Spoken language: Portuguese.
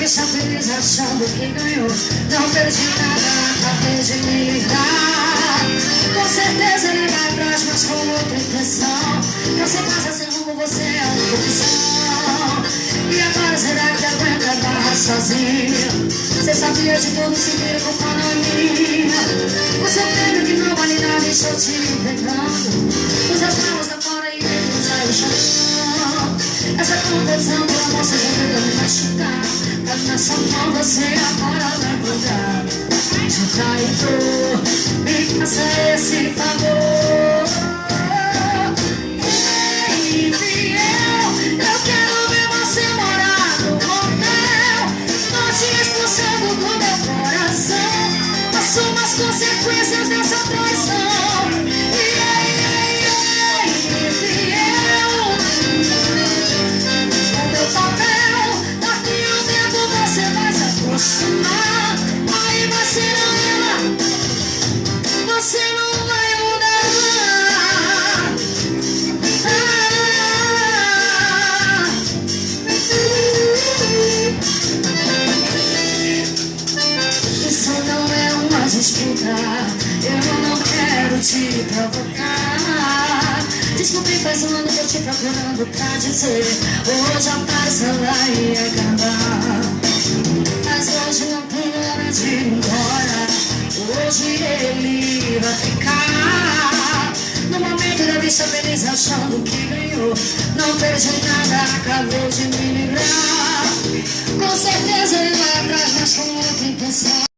vista feliz achando que ganhou. Não perdi nada, acabei de me livrar. Com certeza ele vai atrás, mas com outra intenção. Eu sei passa sem rumo, você é uma opção. E agora será que aguenta a barra sozinho? Você sabia de tudo, se vira com minha. O seu prêmio que não vale nada, estou te entregando. Os seus carros lá fora e ele sai o chão. Essa competição pela moça já tenta me machucar. Tá na sua mão, você agora vai mudar. De traidor, me faça esse favor. Ei, infiel, eu quero ver você morar no motel. Tô te expulsando do meu coração. Assuma as consequências dessa traição. Infiel, o meu papel, daqui a um tempo você vai se acostumar. Aí vai ser ela, você não vai mudar. Isso não é uma disputa, eu não quero te provocar. Desculpe, faz um ano que eu te procurando pra dizer. Hoje a paz vai acabar, mas hoje não tem hora de ir embora. Hoje ele vai ficar. No momento da vista feliz achando que ganhou. Não perdi nada, acabou de me livrar. Com certeza ele vai atrás, mas com outra intenção.